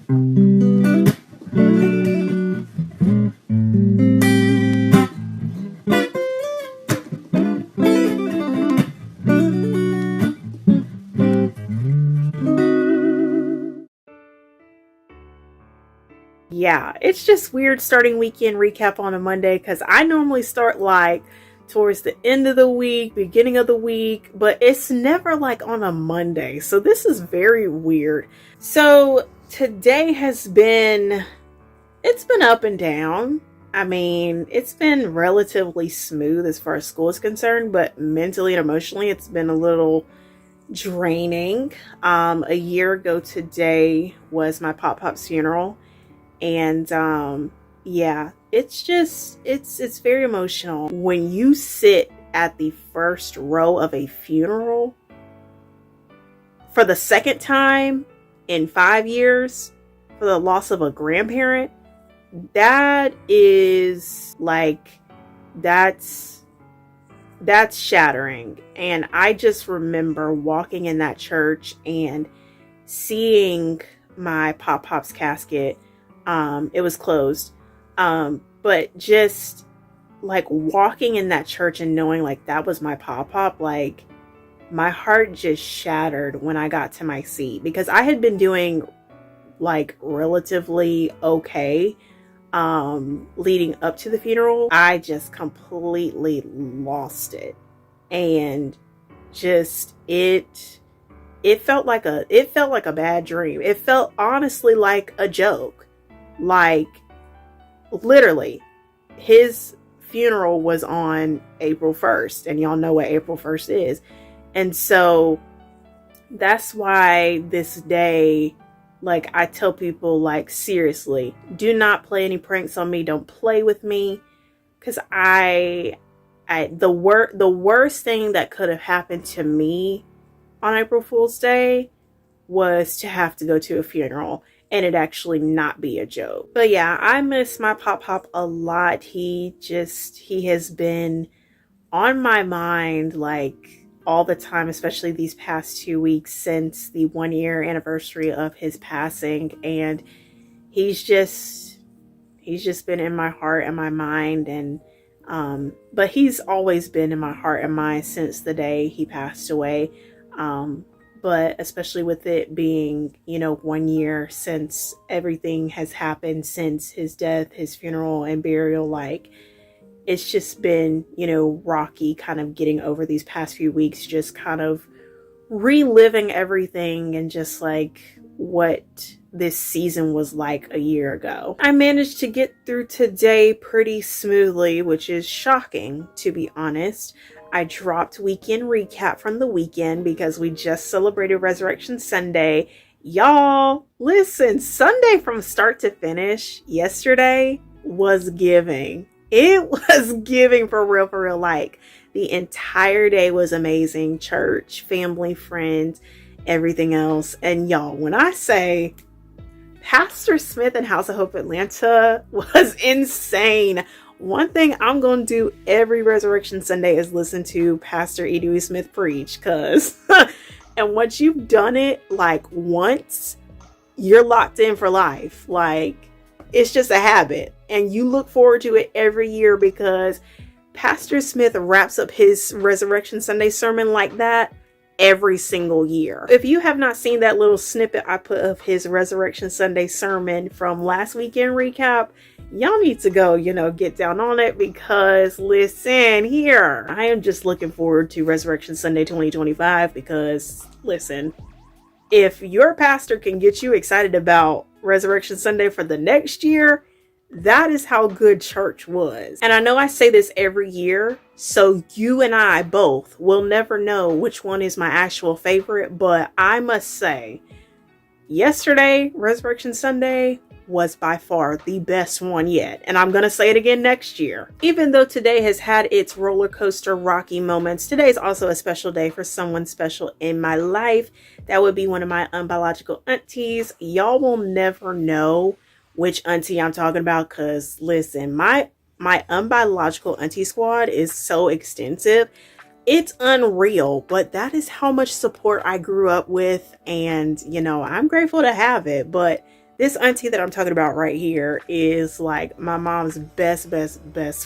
Yeah, it's just weird starting weekend recap on a Monday because I normally start like towards the end of the week, beginning of the week, but it's never like on a Monday. So this is very weird. So today it's been up and down. I mean, it's been relatively smooth as far as school is concerned, but mentally and emotionally, it's been a little draining. A year ago today was my PopPop's funeral. And yeah, it's very emotional when you sit at the first row of a funeral for the second time in 5 years for the loss of a grandparent. That is like, that's shattering. And I just remember walking in that church and seeing my Pop's casket. It was closed. But just like walking in that church and knowing like that was my Pop, like my heart just shattered when I got to my seat because I had been doing like relatively okay, leading up to the funeral. I just completely lost it. And just, it felt like a bad dream. It felt honestly like a joke. Like, literally, his funeral was on April 1st, and y'all know what April 1st is. And so that's why this day, like, I tell people, like, seriously, do not play any pranks on me. Don't play with me. Because the worst thing that could have happened to me on April Fool's Day was to have to go to a funeral and it actually not be a joke. But yeah, I miss my Pop a lot. He has been on my mind like all the time, especially these past 2 weeks since the 1 year anniversary of his passing. And he's just been in my heart and my mind. And but he's always been in my heart and mind since the day he passed away. But especially with it being, 1 year since everything has happened since his death, his funeral and burial, like it's just been, rocky kind of getting over these past few weeks, just kind of reliving everything and just like what this season was like a year ago. I managed to get through today pretty smoothly, which is shocking, to be honest. I dropped weekend recap from the weekend because we just celebrated Resurrection Sunday. Y'all, listen, Sunday from start to finish yesterday was giving. It was giving for real. Like the entire day was amazing. Church, family, friends, everything else. And y'all, when I say Pastor Smith and House of Hope Atlanta was insane. One thing I'm going to do every Resurrection Sunday is listen to Pastor E.D. Smith preach, cause, and once you've done it like once, you're locked in for life. Like it's just a habit and you look forward to it every year because Pastor Smith wraps up his Resurrection Sunday sermon like that every single year. If you have not seen that little snippet I put of his Resurrection Sunday sermon from last weekend recap, y'all need to go, get down on it because listen here, I am just looking forward to Resurrection Sunday 2025 because listen, if your pastor can get you excited about Resurrection Sunday for the next year, that is how good church was. And I know I say this every year, so you and I both will never know which one is my actual favorite, but I must say, yesterday, Resurrection Sunday, was by far the best one yet. And I'm going to say it again next year. Even though today has had its roller coaster rocky moments, today is also a special day for someone special in my life. That would be one of my unbiological aunties. Y'all will never know which auntie I'm talking about because listen, my unbiological auntie squad is so extensive. It's unreal, but that is how much support I grew up with. And, I'm grateful to have it. But This auntie that I'm talking about right here is like my mom's best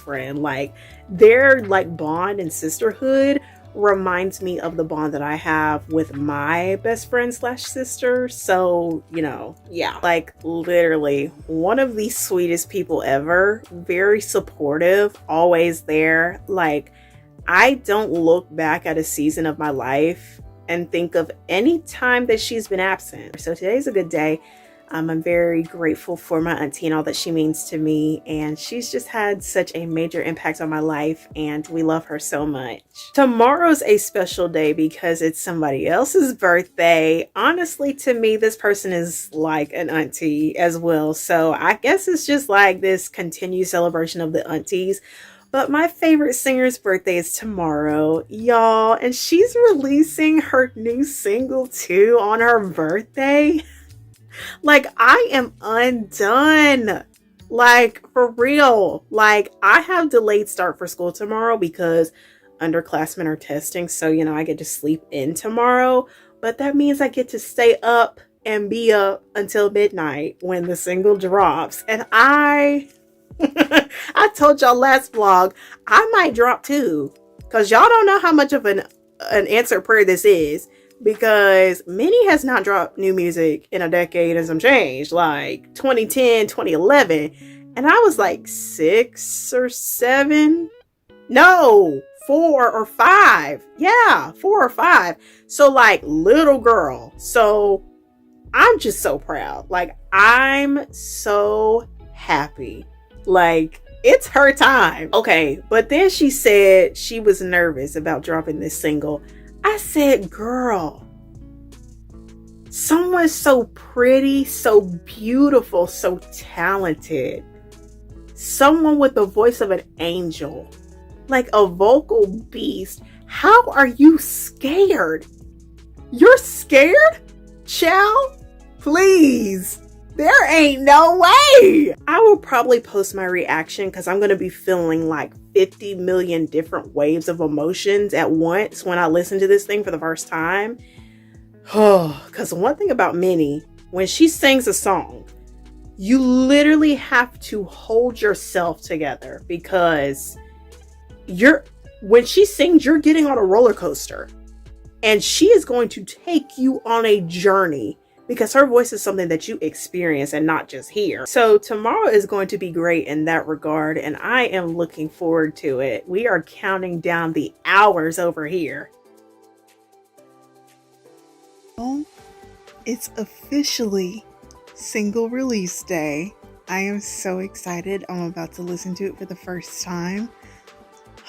friend. Like their like bond and sisterhood reminds me of the bond that I have with my best friend slash sister. So, you know, yeah, like literally one of the sweetest people ever, very supportive, always there. Like I don't look back at a season of my life and think of any time that she's been absent. So today's a good day. I'm very grateful for my auntie and all that she means to me, and she's just had such a major impact on my life, and we love her so much. Tomorrow's a special day because it's somebody else's birthday. Honestly, to me, this person is like an auntie as well, so I guess it's just like this continued celebration of the aunties. But my favorite singer's birthday is tomorrow, y'all, and she's releasing her new single too on her birthday. Like, I am undone. Like, for real. Like, I have delayed start for school tomorrow because underclassmen are testing. So, you know, I get to sleep in tomorrow. But that means I get to stay up and be up until midnight when the single drops. And I told y'all last vlog, I might drop too. Because y'all don't know how much of an answered prayer this is. Because ENheee has not dropped new music in a decade and some change, like 2010, 2011. And I was like 6 or 7. No, 4 or 5. Yeah, 4 or 5. So like little girl. So I'm just so proud. Like I'm so happy. Like it's her time. Okay, but then she said she was nervous about dropping this single. I said, girl, someone so pretty, so beautiful, so talented, someone with the voice of an angel, like a vocal beast. How are you scared? You're scared? Child, please. There ain't no way. I will probably post my reaction because I'm going to be feeling like 50 million different waves of emotions at once when I listen to this thing for the first time. Oh, because one thing about ENheee, when she sings a song, you literally have to hold yourself together because when she sings, you're getting on a roller coaster and she is going to take you on a journey. Because her voice is something that you experience and not just hear. So tomorrow is going to be great in that regard. And I am looking forward to it. We are counting down the hours over here. Oh, it's officially single release day. I am so excited. I'm about to listen to it for the first time.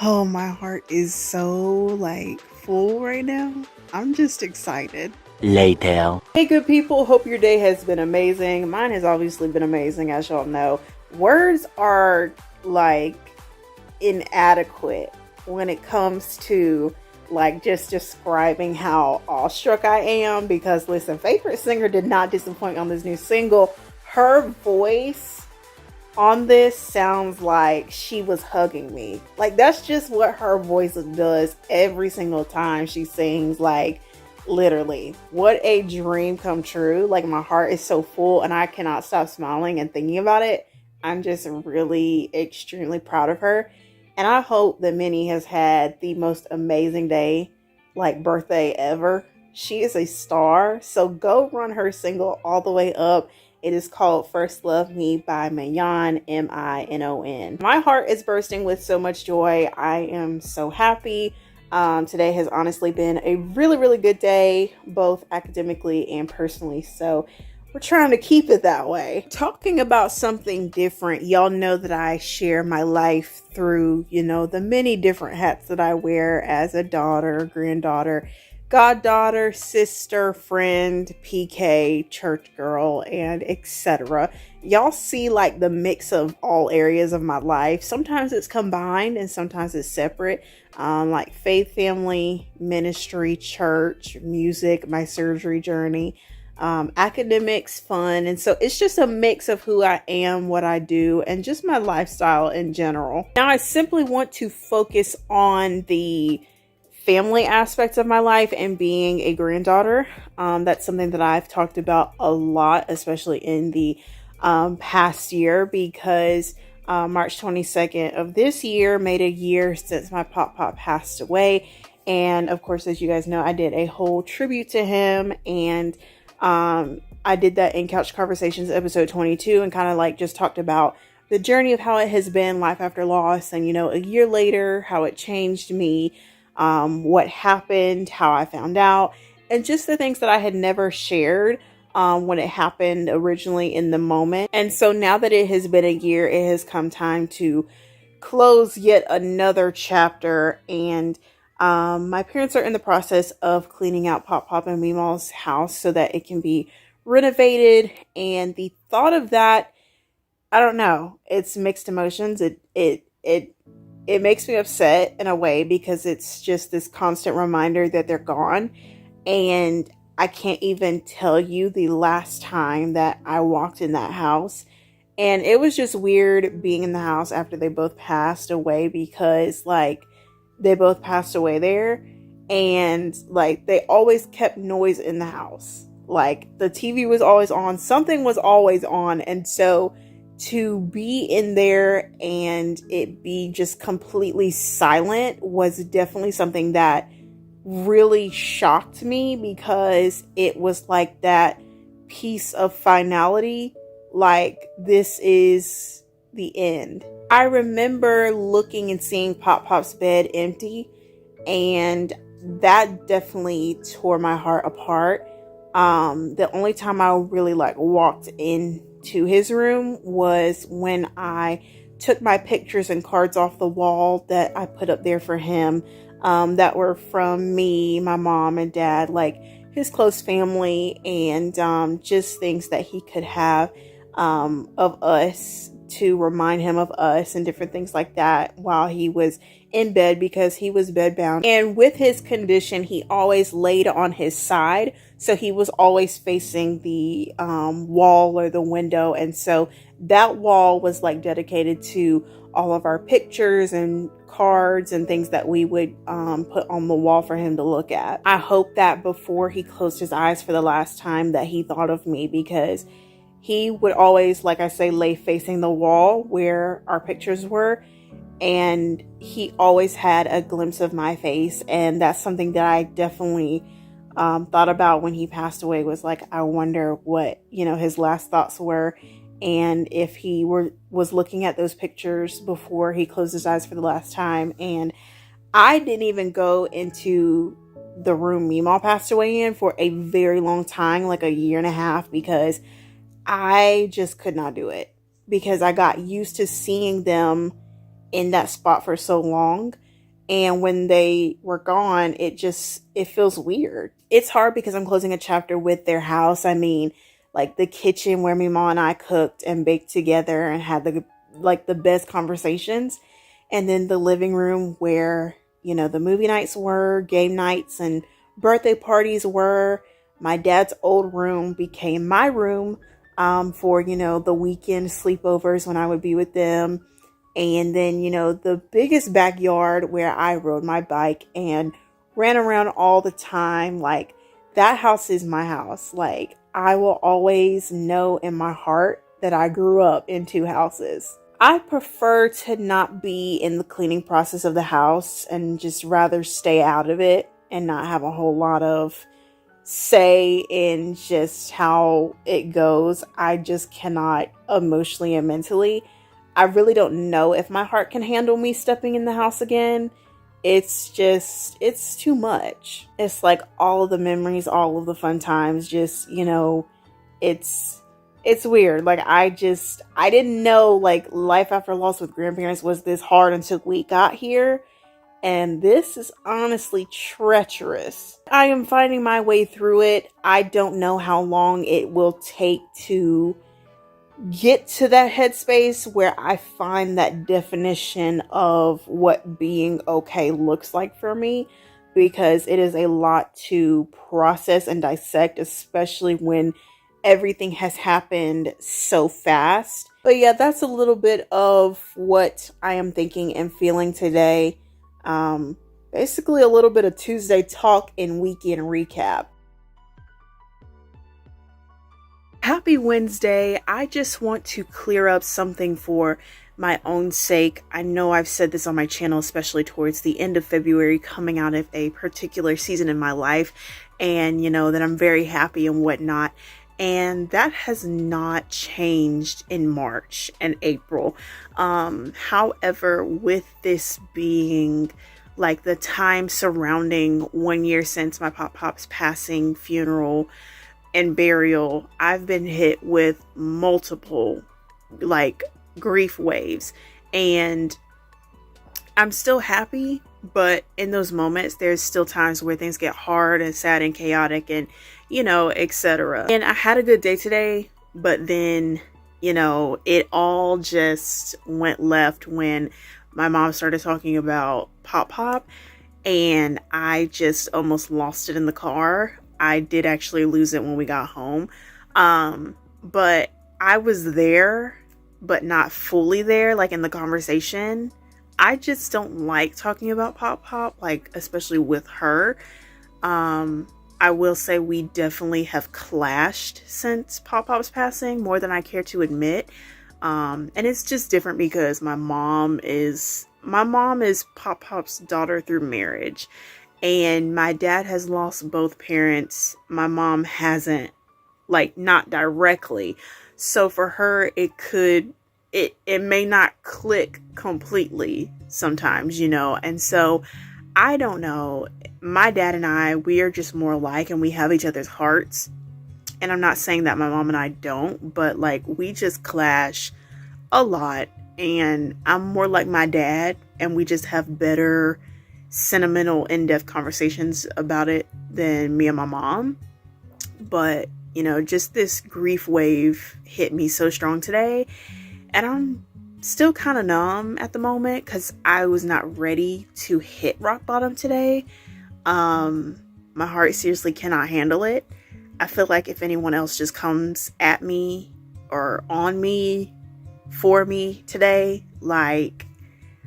Oh, my heart is so like full right now. I'm just excited. Later. Hey good people, hope your day has been amazing. Mine has obviously been amazing, as y'all know. Words are like inadequate when it comes to like just describing how awestruck I am, because listen, favorite singer did not disappoint on this new single. Her voice on this sounds like she was hugging me. Like that's just what her voice does every single time she sings. Like literally, what a dream come true. Like my heart is so full and I cannot stop smiling and thinking about it. I'm just really extremely proud of her, and I hope that ENheee has had the most amazing day, like birthday ever. She is a star, so go run her single all the way up. It is called First Love Me by Minon, M-I-N-O-N. My heart is bursting with so much joy. I am so happy. Today has honestly been a really good day, both academically and personally. So we're trying to keep it that way. Talking about something different, y'all know that I share my life through, you know, the many different hats that I wear as a daughter, granddaughter, goddaughter, sister, friend, PK, church girl, and etc. Y'all see like the mix of all areas of my life. Sometimes it's combined and sometimes it's separate. Like faith, family, ministry, church, music, my surgery journey, academics, fun. And so it's just a mix of who I am, what I do, and just my lifestyle in general. Now I simply want to focus on the family aspects of my life and being a granddaughter. That's something that I've talked about a lot, especially in the past year, because March 22nd of this year made a year since my PopPop passed away. And of course, as you guys know, I did a whole tribute to him, and I did that in Couch Conversations episode 22, and kind of like just talked about the journey of how it has been, life after loss, and a year later, how it changed me, what happened, how I found out, and just the things that I had never shared when it happened originally in the moment. And so now that it has been a year, it has come time to close yet another chapter. And my parents are in the process of cleaning out PopPop and Meemaw's house so that it can be renovated. And the thought of that, I don't know, it's mixed emotions. It makes me upset in a way, because it's just this constant reminder that they're gone. And I can't even tell you the last time that I walked in that house. And it was just weird being in the house after they both passed away, because like they both passed away there, and like they always kept noise in the house. Like the TV was always on, something was always on. And so to be in there and it be just completely silent was definitely something that really shocked me, because it was like that piece of finality, like this is the end. I remember looking and seeing PopPop's bed empty, and that definitely tore my heart apart. The only time I really like walked into his room was when I took my pictures and cards off the wall that I put up there for him, that were from me, my mom and dad, like his close family, and just things that he could have of us to remind him of us, and different things like that while he was in bed, because he was bedbound. And with his condition, he always laid on his side, so he was always facing the wall or the window. And so that wall was like dedicated to all of our pictures and cards and things that we would put on the wall for him to look at. I hope that before he closed his eyes for the last time that he thought of me, because he would always, like I say, lay facing the wall where our pictures were, and he always had a glimpse of my face. And that's something that I definitely thought about when he passed away, was like, I wonder what his last thoughts were, and if he was looking at those pictures before he closed his eyes for the last time. And I didn't even go into the room Meemaw passed away in for a very long time, like a year and a half, because I just could not do it, because I got used to seeing them in that spot for so long. And when they were gone, it feels weird. It's hard because I'm closing a chapter with their house. I mean, like the kitchen where Meemaw and I cooked and baked together and had the best conversations. And then the living room where, the movie nights were, game nights and birthday parties were. My dad's old room became my room for, the weekend sleepovers when I would be with them. And then, the biggest backyard where I rode my bike and ran around all the time. Like, that house is my house. Like, I will always know in my heart that I grew up in two houses. I prefer to not be in the cleaning process of the house and just rather stay out of it and not have a whole lot of say in just how it goes. I just cannot emotionally and mentally. I really don't know if my heart can handle me stepping in the house again. It's too much. It's like all of the memories, all of the fun times, just, it's weird. Like, I didn't know like life after loss with grandparents was this hard until we got here. And this is honestly treacherous. I am finding my way through it. I don't know how long it will take to get to that headspace where I find that definition of what being okay looks like for me, because it is a lot to process and dissect, especially when everything has happened so fast. But yeah, that's a little bit of what I am thinking and feeling today. Basically, a little bit of Tuesday talk and weekend recap. Happy Wednesday. I just want to clear up something for my own sake. I know I've said this on my channel, especially towards the end of February, coming out of a particular season in my life, and that I'm very happy and whatnot. And that has not changed in March and April. However, with this being like the time surrounding 1 year since my PopPop's passing, funeral, and burial, I've been hit with multiple like grief waves, and I'm still happy, but in those moments there's still times where things get hard and sad and chaotic and etc. And I had a good day today, but then it all just went left when my mom started talking about PopPop, and I just almost lost it in the car. I did actually lose it when we got home. But I was there, but not fully there, like in the conversation. I just don't like talking about PopPop, like especially with her. I will say we definitely have clashed since PopPop's passing, more than I care to admit. And it's just different because my mom is PopPop's daughter through marriage. And my dad has lost both parents. My mom hasn't, like, not directly. So for her, it may not click completely sometimes, And so I don't know. My dad and I, we are just more alike and we have each other's hearts. And I'm not saying that my mom and I don't, but like we just clash a lot. And I'm more like my dad, and we just have better sentimental, in-depth conversations about it than me and my mom. But just this grief wave hit me so strong today, and I'm still kind of numb at the moment because I was not ready to hit rock bottom today. My heart seriously cannot handle it. I feel like if anyone else just comes at me or on me for me today, like,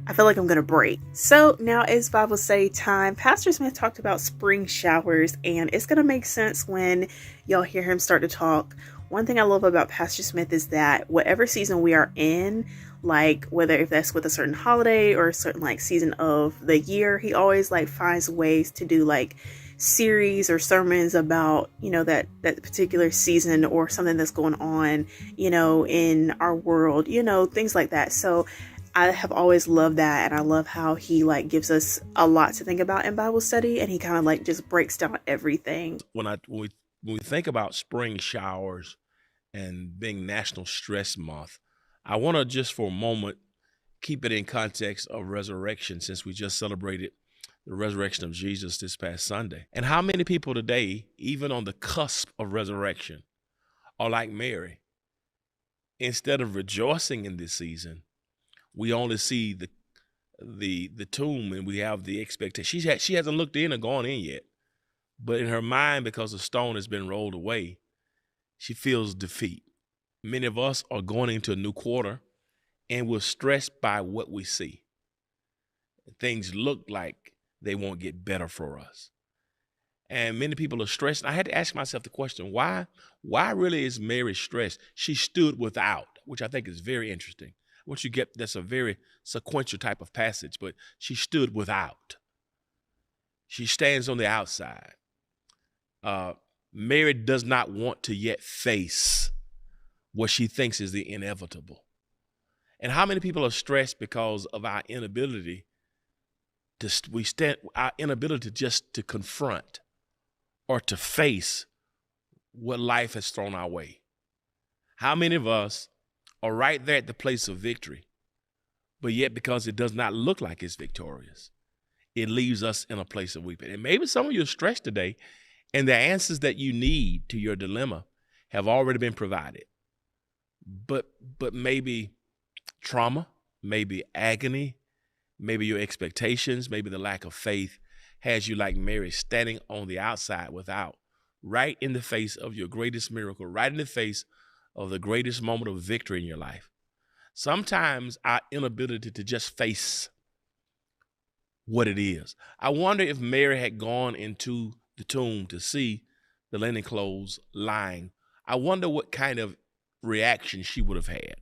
I feel like I'm going to break. So now it's Bible study time. Pastor Smith talked about spring showers, and it's going to make sense when y'all hear him start to talk. One thing I love about Pastor Smith is that whatever season we are in, like whether if that's with a certain holiday or a certain like season of the year, he always like finds ways to do like series or sermons about that particular season or something that's going on in our world, things like that. So I have always loved that, and I love how he like gives us a lot to think about in Bible study, and he kind of like just breaks down everything. When we think about spring showers and being National Stress Month, I want to just for a moment keep it in context of resurrection, since we just celebrated the resurrection of Jesus this past Sunday. And how many people today, even on the cusp of resurrection, are like Mary? Instead of rejoicing in this season, we only see the tomb, and we have the expectation. She hasn't looked in or gone in yet, but in her mind, because the stone has been rolled away, she feels defeat. Many of us are going into a new quarter, and we're stressed by what we see. Things look like they won't get better for us. And many people are stressed. I had to ask myself the question, why really is Mary stressed? She stood without, which I think is very interesting. Once you get, that's a very sequential type of passage, but she stood without. She stands on the outside. Mary does not want to yet face what she thinks is the inevitable. And how many people are stressed because of our inability just to confront or to face what life has thrown our way? How many of us are right there at the place of victory, but yet because it does not look like it's victorious, it leaves us in a place of weeping? And maybe some of you are stressed today, and the answers that you need to your dilemma have already been provided. But maybe trauma, maybe agony, maybe your expectations, maybe the lack of faith has you like Mary, standing on the outside without, right in the face of your greatest miracle, right in the face of the greatest moment of victory in your life. Sometimes our inability to just face what it is. I wonder if Mary had gone into the tomb to see the linen clothes lying. I wonder what kind of reaction she would have had.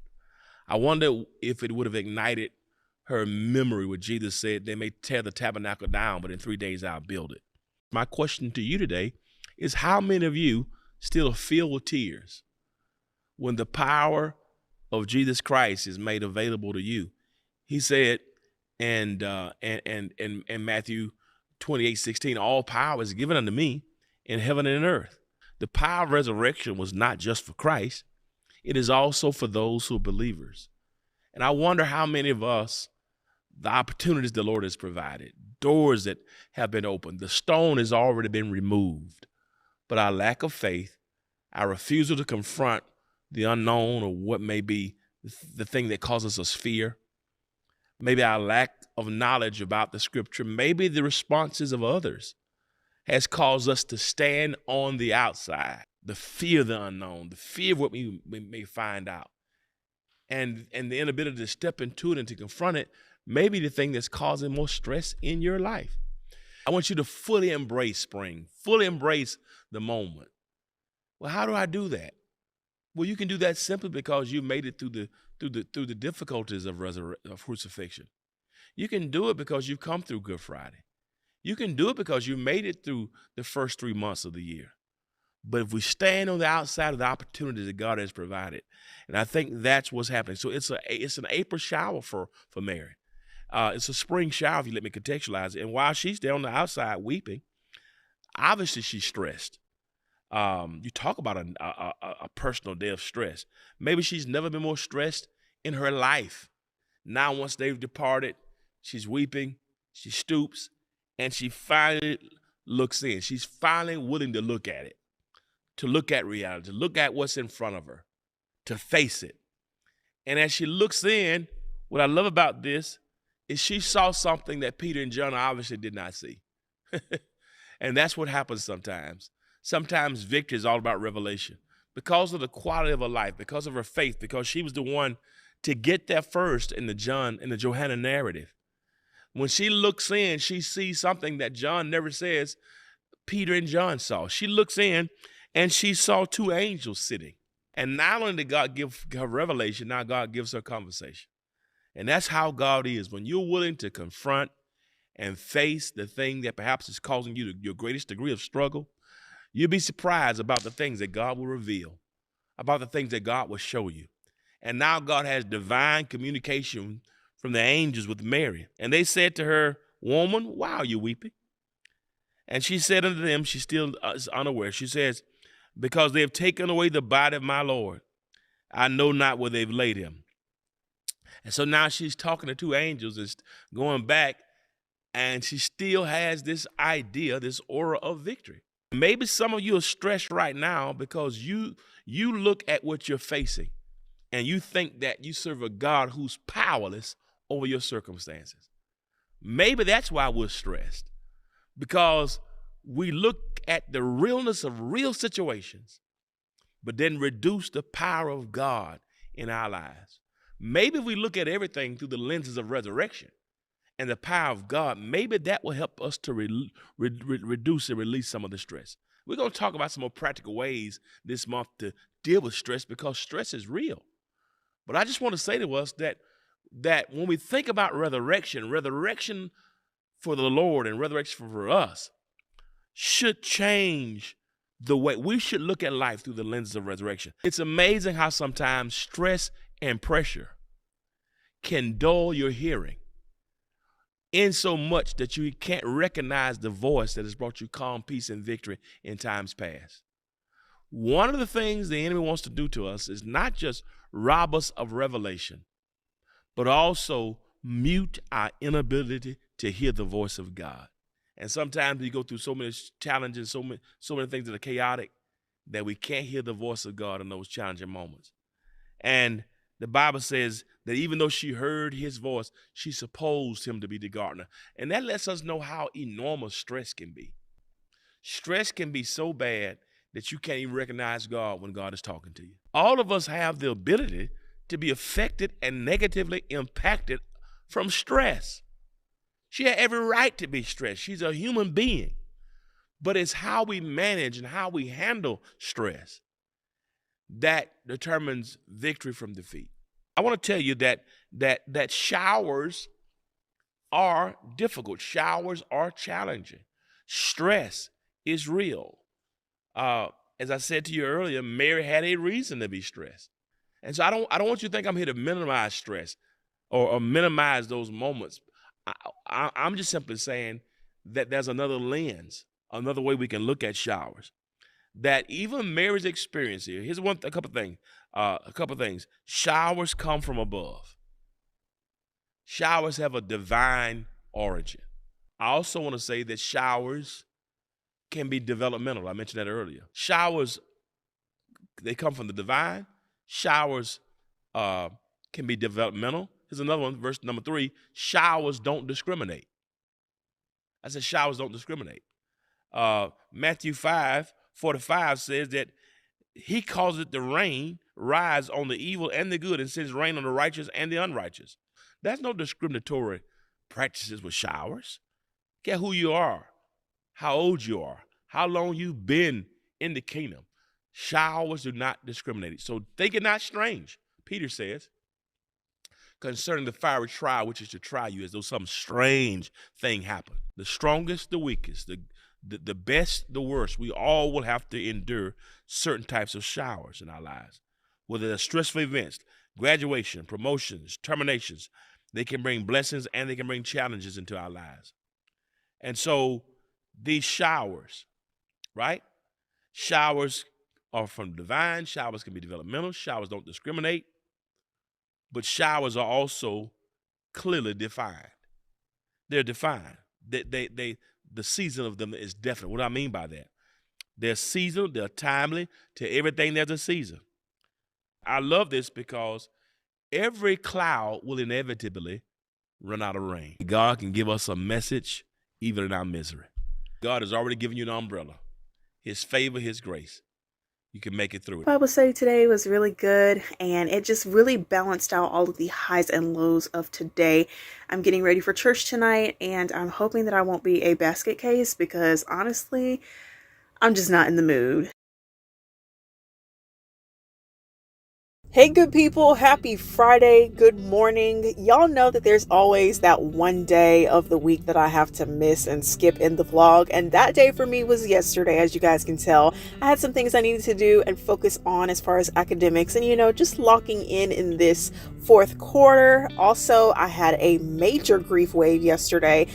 I wonder if it would have ignited her memory where Jesus said, they may tear the tabernacle down, but in 3 days I'll build it. My question to you today is, how many of you still filled with tears when the power of Jesus Christ is made available to you? He said in Matthew 28:16, all power is given unto me in heaven and in earth. The power of resurrection was not just for Christ. It is also for those who are believers. And I wonder how many of us, the opportunities the Lord has provided, doors that have been opened, the stone has already been removed, but our lack of faith, our refusal to confront the unknown or what may be the thing that causes us fear, maybe our lack of knowledge about the scripture, maybe the responses of others has caused us to stand on the outside, the fear of the unknown, the fear of what we may find out, and the inability to step into it and to confront it may be the thing that's causing more stress in your life. I want you to fully embrace spring, fully embrace the moment. Well, how do I do that? Well, you can do that simply because you made it through the difficulties of crucifixion. You can do it because you've come through Good Friday. You can do it because you made it through the first 3 months of the year. But if we stand on the outside of the opportunities that God has provided, and I think that's what's happening. So it's an April shower for Mary. It's a spring shower, if you let me contextualize it. And while she's there on the outside weeping, obviously she's stressed. You talk about a personal day of stress. Maybe she's never been more stressed in her life. Now, once they've departed, she's weeping, she stoops, and she finally looks in. She's finally willing to look at it, to look at reality, to look at what's in front of her, to face it. And as she looks in, what I love about this is she saw something that Peter and John obviously did not see. And that's what happens sometimes. Sometimes victory is all about revelation. Because of the quality of her life, because of her faith, because she was the one to get there first in the Johanna narrative. When she looks in, she sees something that John never says Peter and John saw. She looks in and she saw 2 angels sitting. And not only did God give her revelation, now God gives her conversation. And that's how God is. When you're willing to confront and face the thing that perhaps is causing you your greatest degree of struggle, you'll be surprised about the things that God will reveal, about the things that God will show you. And now God has divine communication from the angels with Mary. And they said to her, "Woman, why are you weeping?" And she said unto them, she still is unaware. She says, "Because they have taken away the body of my Lord. I know not where they've laid him." And so now she's talking to 2 angels and going back, and she still has this idea, this aura of victory. Maybe some of you are stressed right now because you look at what you're facing and you think that you serve a God who's powerless over your circumstances. Maybe that's why we're stressed, because we look at the realness of real situations, but then reduce the power of God in our lives. Maybe if we look at everything through the lenses of resurrection and the power of God, maybe that will help us to reduce and release some of the stress. We're going to talk about some more practical ways this month to deal with stress, because stress is real. But I just want to say to us that when we think about resurrection for the Lord and resurrection for us should change the way we should look at life through the lenses of resurrection. It's amazing how sometimes stress and pressure can dull your hearing in so much that you can't recognize the voice that has brought you calm, peace, and victory in times past. One of the things the enemy wants to do to us is not just rob us of revelation, but also mute our inability to hear the voice of God. And sometimes we go through so many challenges, so many things that are chaotic, that we can't hear the voice of God in those challenging moments. And the Bible says that even though she heard his voice, she supposed him to be the gardener. And that lets us know how enormous stress can be. Stress can be so bad that you can't even recognize God when God is talking to you. All of us have the ability to be affected and negatively impacted from stress. She had every right to be stressed. She's a human being. But it's how we manage and how we handle stress that determines victory from defeat. I want to tell you that showers are difficult. Showers are challenging. Stress is real. As I said to you earlier, Mary had a reason to be stressed. And so I don't want you to think I'm here to minimize stress or minimize those moments. I'm just simply saying that there's another lens, another way we can look at showers. That even Mary's experience here, here's a couple things. Showers come from above. Showers have a divine origin. I also want to say that showers can be developmental. I mentioned that earlier. Showers, they come from the divine. Showers can be developmental. Here's another one, verse number 3. Showers don't discriminate. I said showers don't discriminate. Matthew 5:45 says that he causes it to rain, rise on the evil and the good, and sends rain on the righteous and the unrighteous. There's no discriminatory practices with showers. Care who you are, how old you are, how long you've been in the kingdom. Showers do not discriminate. So think it not strange, Peter says, concerning the fiery trial, which is to try you as though some strange thing happened. The strongest, the weakest, the best, the worst, we all will have to endure certain types of showers in our lives. Whether they're stressful events, graduation, promotions, terminations, they can bring blessings and they can bring challenges into our lives. And so these showers, right? Showers are from divine. Showers can be developmental. Showers don't discriminate. But showers are also clearly defined. They're defined. The season of them is definite. What do I mean by that? They're seasonal. They're timely. To everything, there's a season. I love this because every cloud will inevitably run out of rain. God can give us a message even in our misery. God has already given you an umbrella. His favor, his grace. You can make it through it. Bible study today was really good, and it just really balanced out all of the highs and lows of today. I'm getting ready for church tonight, and I'm hoping that I won't be a basket case because honestly, I'm just not in the mood. Hey good people, happy Friday, good morning. Y'all know that there's always that one day of the week that I have to miss and skip in the vlog, and that day for me was yesterday. As you guys can tell, I had some things I needed to do and focus on as far as academics and just locking in this fourth quarter. Also, I had a major grief wave yesterday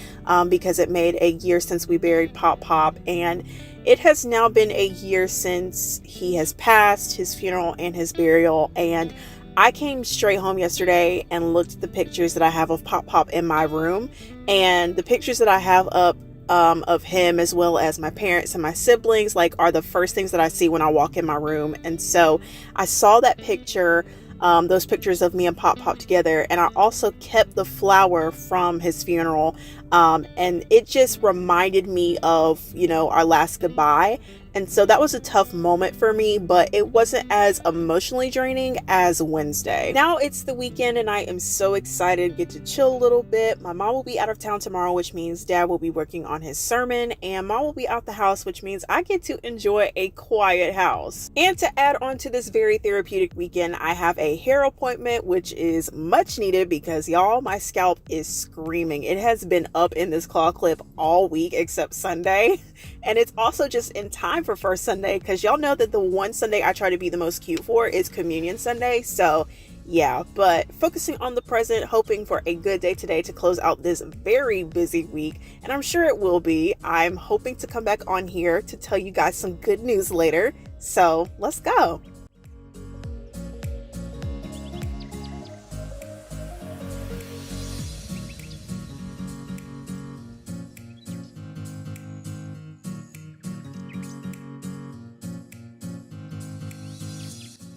because it made a year since we buried PopPop, and it has now been a year since he has passed, his funeral and his burial, and I came straight home yesterday and looked at the pictures that I have of PopPop in my room, and the pictures that I have up of him as well as my parents and my siblings are the first things that I see when I walk in my room. And so I saw that picture, those pictures of me and PopPop together, and I also kept the flower from his funeral, and it just reminded me of our last goodbye. And so that was a tough moment for me, but it wasn't as emotionally draining as Wednesday. Now it's the weekend and I am so excited to get to chill a little bit. My mom will be out of town tomorrow, which means dad will be working on his sermon, and mom will be out the house, which means I get to enjoy a quiet house. And to add on to this very therapeutic weekend, I have a hair appointment, which is much needed because y'all, my scalp is screaming. It has been up in this claw clip all week except Sunday. And it's also just in time for first Sunday because y'all know that the one Sunday I try to be the most cute for is Communion Sunday. So yeah, but focusing on the present, hoping for a good day today to close out this very busy week. And I'm sure it will be. I'm hoping to come back on here to tell you guys some good news later. So let's go.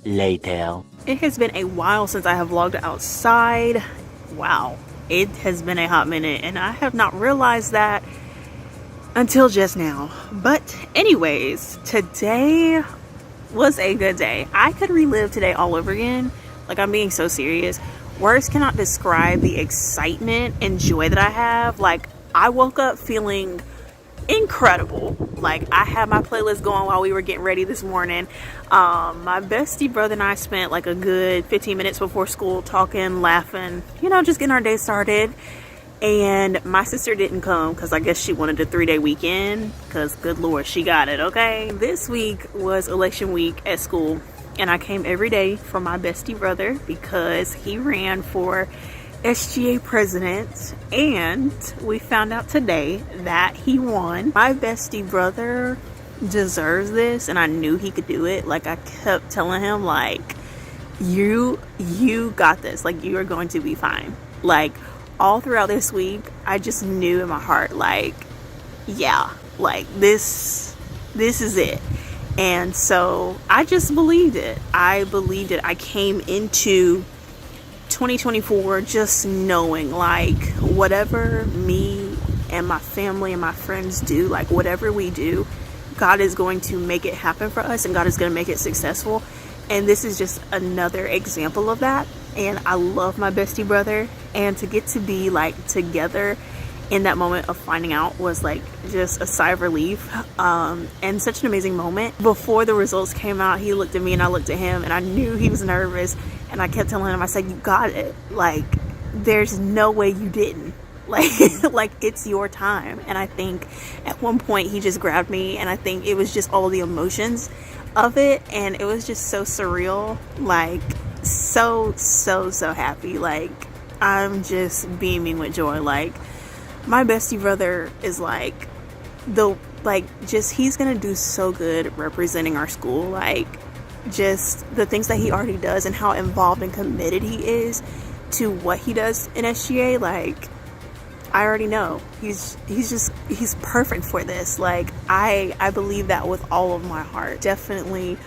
Later. It has been a while since I have vlogged outside. Wow, it has been a hot minute and I have not realized that until just now. But anyways, today was a good day. I could relive today all over again. I'm being so serious. Words cannot describe the excitement and joy that I have. Like, I woke up feeling incredible. Like, I had my playlist going while we were getting ready this morning. My bestie brother and I spent like a good 15 minutes before school talking, laughing, you know, just getting our day started. And my sister didn't come because I guess she wanted a 3-day weekend, because good Lord, she got it. Okay, this week was election week at school, and I came every day for my bestie brother because he ran for SGA president, and we found out today that he won. My bestie brother deserves this, and I knew he could do it. Like, I kept telling him, like, you got this. Like, you are going to be fine. Like, all throughout this week, I just knew in my heart, like, yeah, like, this is it. And so I just believed it. I believed it. I came into 2024 just knowing, like, whatever me and my family and my friends do, like, whatever we do, God is going to make it happen for us, and God is going to make it successful. And this is just another example of that. And I love my bestie brother, and to get to be like together in that moment of finding out was like just a sigh of relief, and such an amazing moment. Before the results came out, he looked at me and I looked at him, and I knew he was nervous, and I kept telling him, I said, you got it. Like, there's no way you didn't. Like it's your time. And I think at one point he just grabbed me, and I think it was just all the emotions of it, and it was just so surreal. Like, so happy. Like, I'm just beaming with joy. Like, my bestie brother is like he's gonna do so good representing our school. Like, just the things that he already does and how involved and committed he is to what he does in SGA. Like, I already know he's perfect for this. Like, I believe that with all of my heart. Definitely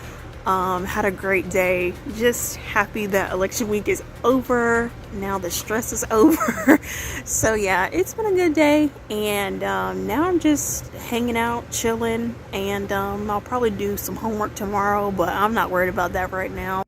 had a great day. Just happy that election week is over. Now the stress is over. So yeah, it's been a good day, and now I'm just hanging out, chilling, and I'll probably do some homework tomorrow, but I'm not worried about that right now.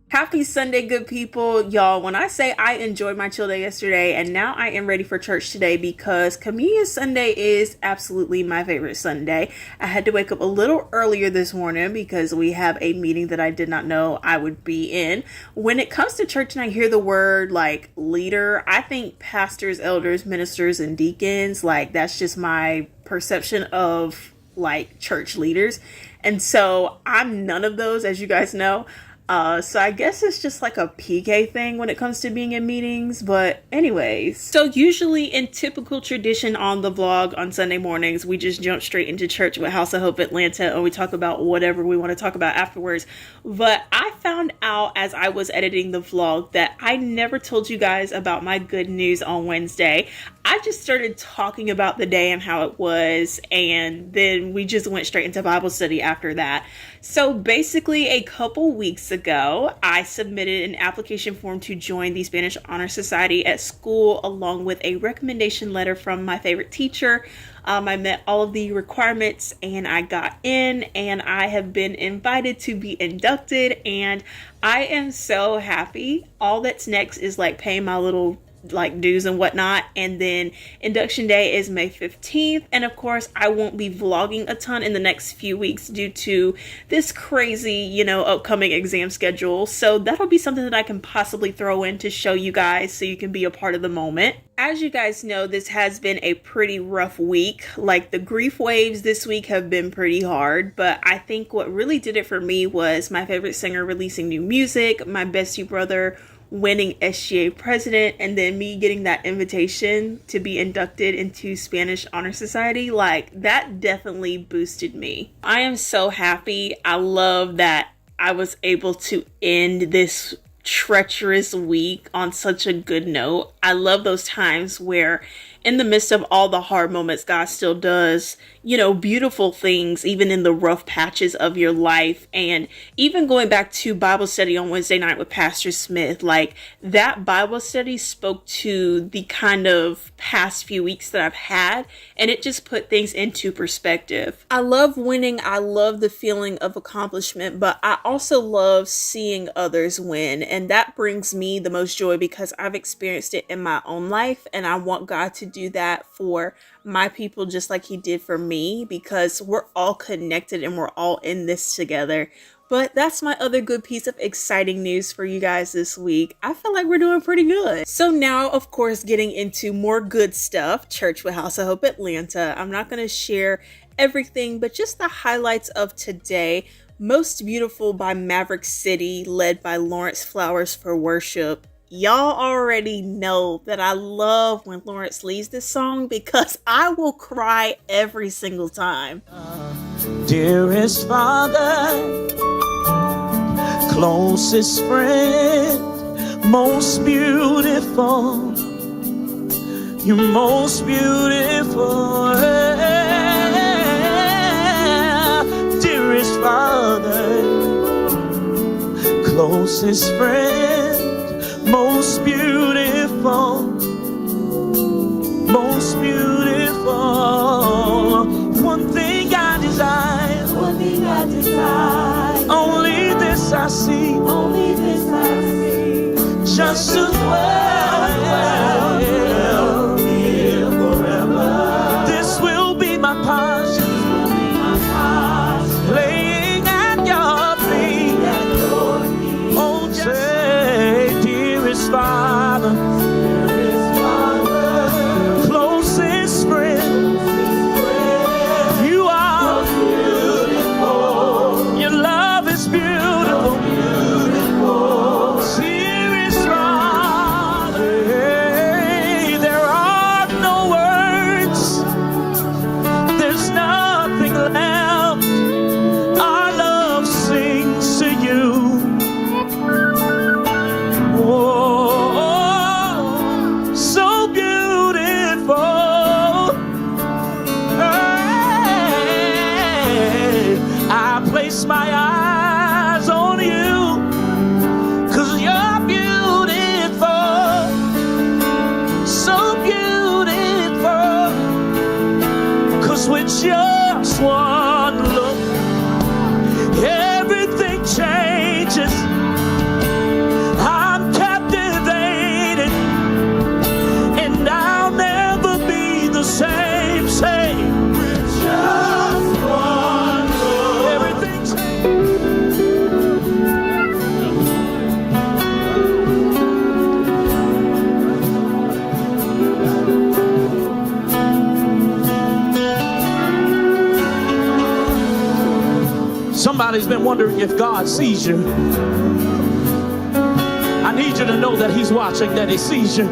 Happy Sunday, good people. Y'all, when I say I enjoyed my chill day yesterday, and now I am ready for church today, because Communion Sunday is absolutely my favorite Sunday. I had to wake up a little earlier this morning because we have a meeting that I did not know I would be in. When it comes to church and I hear the word like leader, I think pastors, elders, ministers, and deacons. Like, that's just my perception of like church leaders. And so I'm none of those, as you guys know. So I guess it's just like a PK thing when it comes to being in meetings. But anyways, so usually in typical tradition on the vlog on Sunday mornings, we just jump straight into church with House of Hope Atlanta, and we talk about whatever we want to talk about afterwards. But I found out as I was editing the vlog that I never told you guys about my good news on Wednesday. I just started talking about the day and how it was, and then we just went straight into Bible study after that. So basically, a couple weeks ago, I submitted an application form to join the Spanish Honor Society at school, along with a recommendation letter from my favorite teacher. I met all of the requirements, and I got in, and I have been invited to be inducted, and I am so happy. All that's next is like paying my little like dues and whatnot, and then induction day is May 15th, and of course I won't be vlogging a ton in the next few weeks due to this crazy, upcoming exam schedule. So that'll be something that I can possibly throw in to show you guys so you can be a part of the moment. As you guys know, this has been a pretty rough week. Like, the grief waves this week have been pretty hard, but I think what really did it for me was my favorite singer releasing new music, my bestie brother winning SGA president, and then me getting that invitation to be inducted into Spanish Honor Society. Like, that definitely boosted me. I am so happy. I love that I was able to end this treacherous week on such a good note. I love those times where in the midst of all the hard moments, God still does, beautiful things, even in the rough patches of your life. And even going back to Bible study on Wednesday night with Pastor Smith, like that Bible study spoke to the kind of past few weeks that I've had, and it just put things into perspective. I love winning. I love the feeling of accomplishment, but I also love seeing others win. And that brings me the most joy because I've experienced it in my own life, and I want God to do that for my people just like he did for me, because we're all connected and we're all in this together. But that's my other good piece of exciting news for you guys this week. I feel like we're doing pretty good. So now, of course, getting into more good stuff, Church with House of Hope Atlanta. I'm not going to share everything, but just the highlights of today. Most Beautiful by Maverick City, led by Lawrence Flowers for worship. Y'all already know that I love when Lawrence leads this song because I will cry every single time. Dearest Father, closest friend, most beautiful, you're most beautiful. Dearest Father, closest friend, most beautiful, most beautiful. One thing I desire, only this I see, just to dwell here forever. This will be my posture, laying at your feet. Oh, say, dearest Father, closest friend, you are beautiful. Your love is beautiful. Dearest Father, there are no words, there's nothing left. Our love sings to you. Oh, so beautiful. Hey, I place my eyes on you, 'cause you're beautiful, so beautiful. 'Cause with just one look, everything changes. I'm captivated, and I'll never be the same. Say, with just one look, everything changes. Somebody's been wondering if God sees you. I need you to know that he's watching, that he sees you.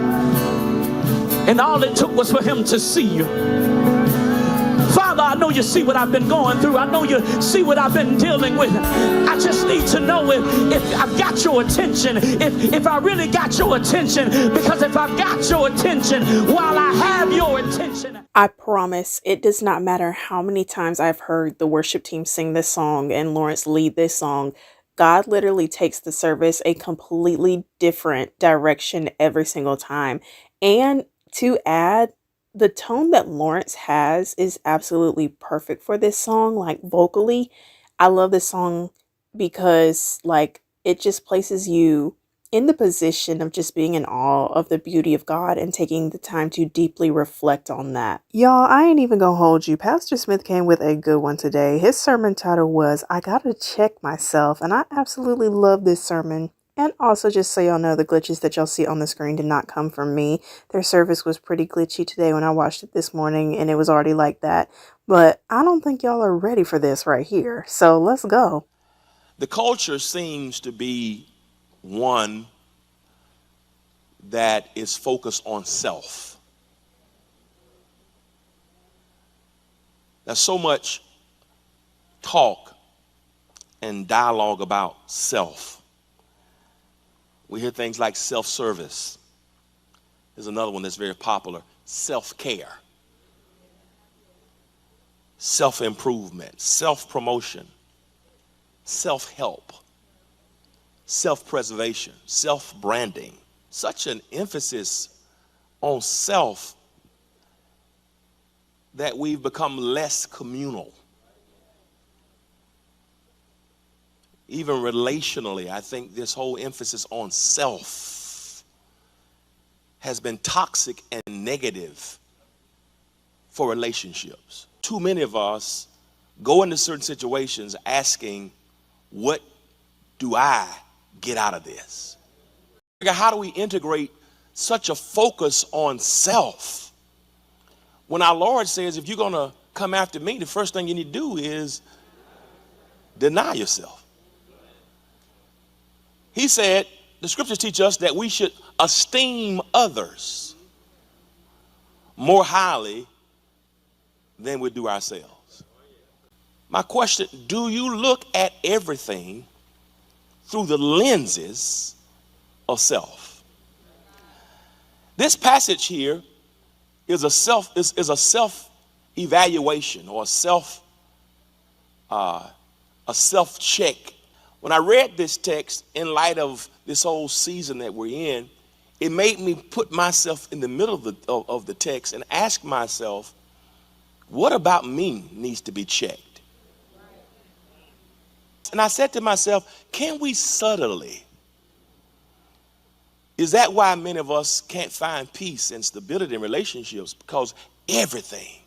And all it took was for him to see you. Father, I know you see what I've been going through. I know you see what I've been dealing with. I just need to know if I've got your attention, if I really got your attention. Because if I've got your attention, while I have your attention, I promise it does not matter how many times I've heard the worship team sing this song and Lawrence lead this song. God literally takes the service a completely different direction every single time. And to add, the tone that Lawrence has is absolutely perfect for this song, like vocally. I love this song because like it just places you in the position of just being in awe of the beauty of God and taking the time to deeply reflect on that. Y'all, I ain't even gonna hold you. Pastor Smith came with a good one today. His sermon title was, I Gotta Check Myself, and I absolutely love this sermon. And also, just so y'all know, the glitches that y'all see on the screen did not come from me. Their service was pretty glitchy today when I watched it this morning, and it was already like that. But I don't think y'all are ready for this right here. So let's go. The culture seems to be one that is focused on self. There's so much talk and dialogue about self. We hear things like self-service. There's another one that's very popular, self-care. self-improvement, self-promotion, self-help, self-preservation, self-branding. Such an emphasis on self that we've become less communal. Even relationally, I think this whole emphasis on self has been toxic and negative for relationships. Too many of us go into certain situations asking, what do I get out of this? How do we integrate such a focus on self when our Lord says, if you're going to come after me, the first thing you need to do is deny yourself. He said, the scriptures teach us that we should esteem others more highly than we do ourselves. My question, do you look at everything through the lenses of self? This passage here is a self-evaluation or a self-check. When I read this text in light of this whole season that we're in, it made me put myself in the middle of the text and ask myself, what about me needs to be checked? And I said to myself, can we subtly? Is that why many of us can't find peace and stability in relationships? Because everything,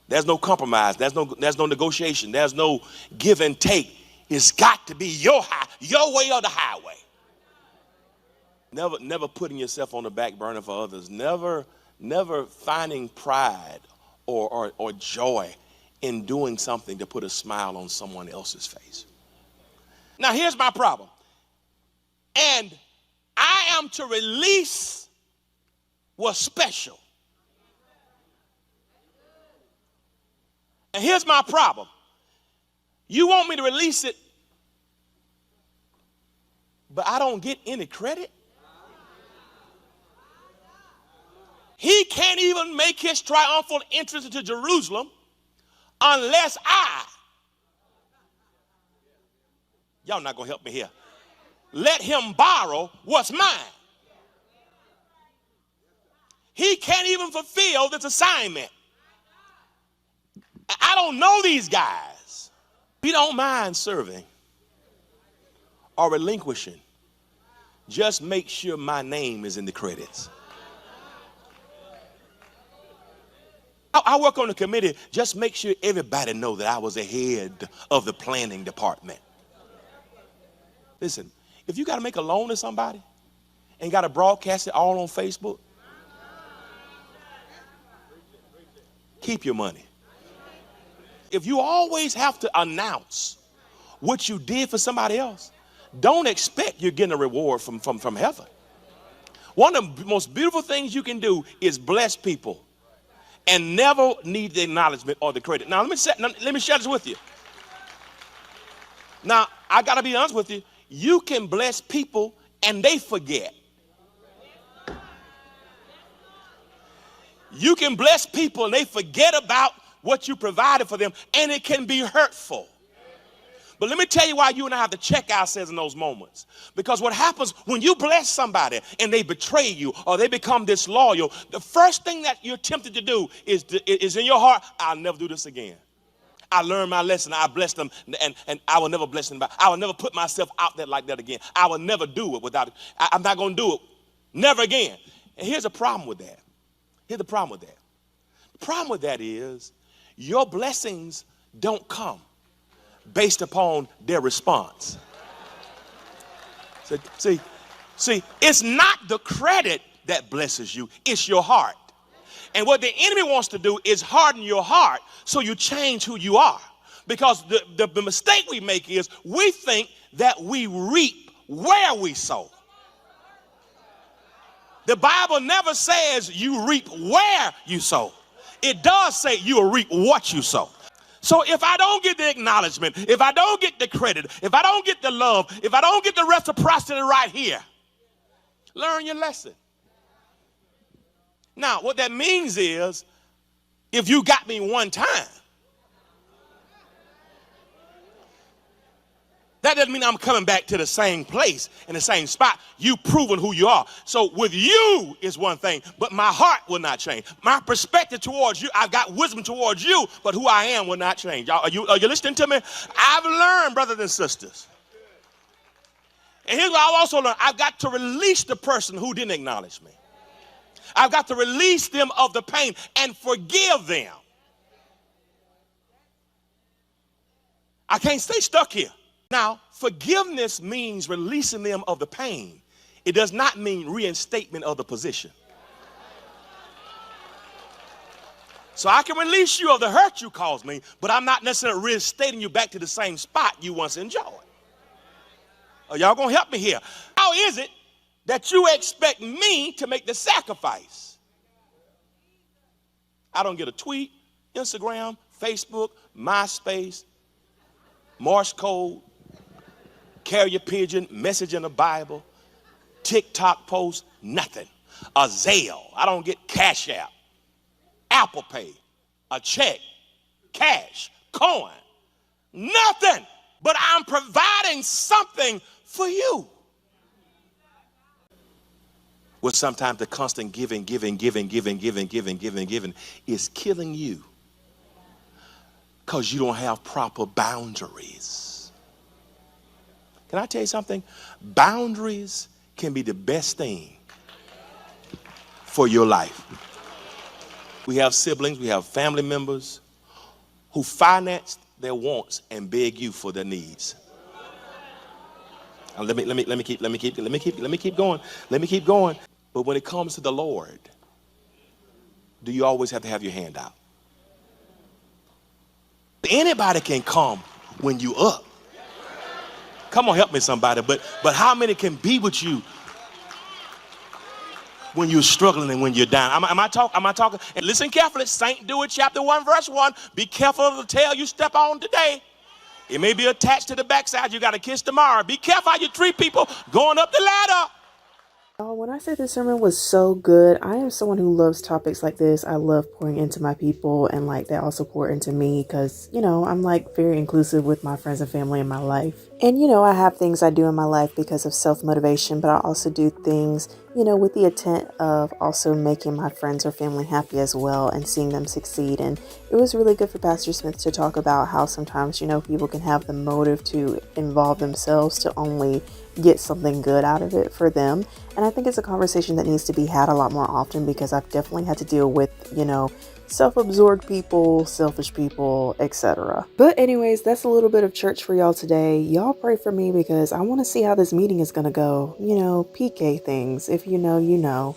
there's no compromise, there's no negotiation, there's no give and take. It's got to be your way or the highway. Never putting yourself on the back burner for others. Never finding pride or joy in doing something to put a smile on someone else's face. Now here's my problem. And I am to release what's special. And here's my problem. You want me to release it, but I don't get any credit? He can't even make his triumphal entrance into Jerusalem unless y'all not gonna help me here, let him borrow what's mine. He can't even fulfill this assignment. I don't know these guys. We don't mind serving or relinquishing. Just make sure my name is in the credits. I work on the committee. Just make sure everybody know that I was the head of the planning department. Listen, if you got to make a loan to somebody and got to broadcast it all on Facebook, keep your money. If you always have to announce what you did for somebody else, don't expect you're getting a reward from heaven. One of the most beautiful things you can do is bless people and never need the acknowledgement or the credit. Now, let me share this with you. Now, I got to be honest with you. You can bless people and they forget. You can bless people and they forget about what you provided for them, and it can be hurtful. But let me tell you why you and I have to check ourselves in those moments. Because what happens when you bless somebody and they betray you or they become disloyal, the first thing that you're tempted to do is in your heart, I'll never do this again. I learned my lesson. I blessed them, and I will never bless them back. I will never put myself out there like that again. I will never do it without it. I'm not going to do it. Never again. And here's a problem with that. The problem with that is your blessings don't come based upon their response. See, it's not the credit that blesses you, it's your heart. And what the enemy wants to do is harden your heart so you change who you are. Because the mistake we make is we think that we reap where we sow. The Bible never says you reap where you sow. It does say you will reap what you sow. So if I don't get the acknowledgement, if I don't get the credit, if I don't get the love, if I don't get the reciprocity right here, learn your lesson. Now, what that means is If you got me one time, that doesn't mean I'm coming back to the same place in the same spot. You proving who you are. So with you is one thing, but my heart will not change. My perspective towards you, I've got wisdom towards you, but who I am will not change. Y'all, are you listening to me? I've learned, brothers and sisters. And here's what I've also learned. I've got to release the person who didn't acknowledge me. I've got to release them of the pain and forgive them. I can't stay stuck here. Now, forgiveness means releasing them of the pain. It does not mean reinstatement of the position. So I can release you of the hurt you caused me, but I'm not necessarily reinstating you back to the same spot you once enjoyed. Are y'all gonna help me here? How is it that you expect me to make the sacrifice? I don't get a tweet, Instagram, Facebook, MySpace, Morse code, carrier pigeon, message in the Bible, TikTok post, nothing. A Zelle. I don't get Cash App, Apple Pay, a check, cash, coin, nothing. But I'm providing something for you. Well, sometimes the constant giving is killing you because you don't have proper boundaries. Can I tell you something? Boundaries can be the best thing for your life. We have siblings, we have family members who finance their wants and beg you for their needs. Let me keep going. But when it comes to the Lord, do you always have to have your hand out? Anybody can come when you up. Come on, help me somebody. But how many can be with you when you're struggling and when you're down? Am I talking? And listen carefully. St. Jude chapter 1 verse 1. Be careful of the tail you step on today. It may be attached to the backside. You got to kiss tomorrow. Be careful how you treat people going up the ladder. When I say this sermon was so good, I am someone who loves topics like this. I love pouring into my people, and like they also pour into me because, you know, I'm like very inclusive with my friends and family in my life. And, you know, I have things I do in my life because of self-motivation, but I also do things, you know, with the intent of also making my friends or family happy as well and seeing them succeed. And it was really good for Pastor Smith to talk about how sometimes, you know, people can have the motive to involve themselves to only get something good out of it for them. And I think it's a conversation that needs to be had a lot more often because I've definitely had to deal with, you know, self-absorbed people, selfish people, etc. But anyways, that's a little bit of church for y'all today. Y'all pray for me because I want to see how this meeting is going to go. You know, PK things. If you know, you know.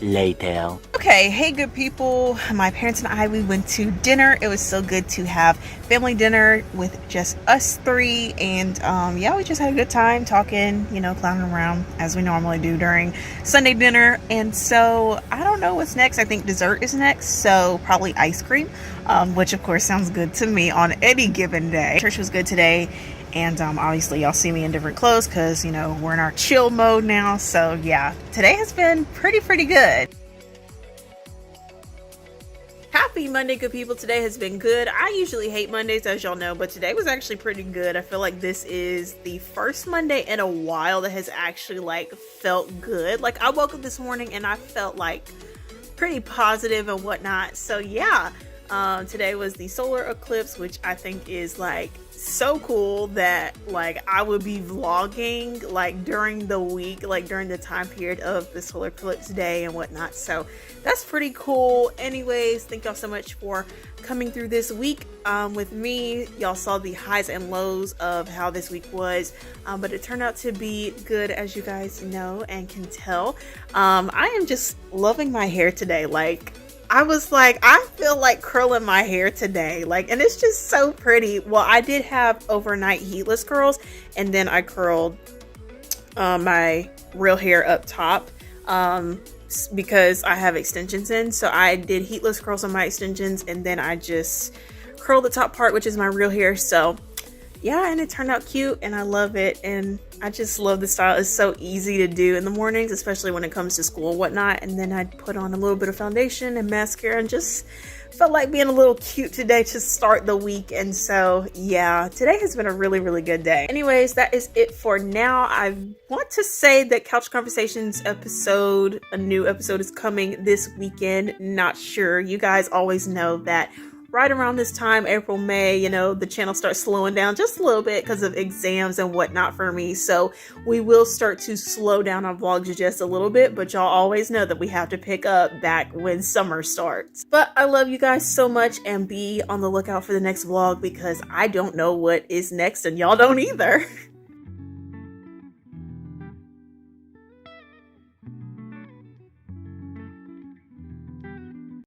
Later. Okay, hey good people. My parents and I, we went to dinner. It was so good to have family dinner with just us three, and yeah, we just had a good time talking, you know, clowning around as we normally do during Sunday dinner. And so I don't know what's next. I think dessert is next, so probably ice cream, which of course sounds good to me on any given day. Church was good today. And obviously y'all see me in different clothes because, you know, we're in our chill mode now. So yeah, today has been pretty good. Happy Monday, good people. Today has been good. I usually hate Mondays, as y'all know, but today was actually pretty good. I feel like this is the first Monday in a while that has actually like felt good. Like I woke up this morning and I felt like pretty positive and whatnot. So yeah, today was the solar eclipse, which I think is like so cool that like I would be vlogging like during the week, like during the time period of the solar eclipse day and whatnot. So that's pretty cool. Anyways, thank y'all so much for coming through this week with me. Y'all saw the highs and lows of how this week was, but it turned out to be good, as you guys know and can tell. I am just loving my hair today. Like I was like, I feel like curling my hair today, like, and it's just so pretty. Well, I did have overnight heatless curls, and then I curled my real hair up top because I have extensions in. So I did heatless curls on my extensions, and then I just curled the top part, which is my real hair. So yeah, and it turned out cute and I love it, and I just love the style. It's so easy to do in the mornings, especially when it comes to school and whatnot. And then I put on a little bit of foundation and mascara and just felt like being a little cute today to start the week. And so yeah, today has been a really, really good day. Anyways, that is it for now. I want to say that Couch Conversations episode, a new episode is coming this weekend. Not sure. You guys always know that right around this time, April, May, you know, the channel starts slowing down just a little bit because of exams and whatnot for me. So we will start to slow down on vlogs just a little bit, but y'all always know that we have to pick up back when summer starts. But I love you guys so much, and be on the lookout for the next vlog because I don't know what is next and y'all don't either.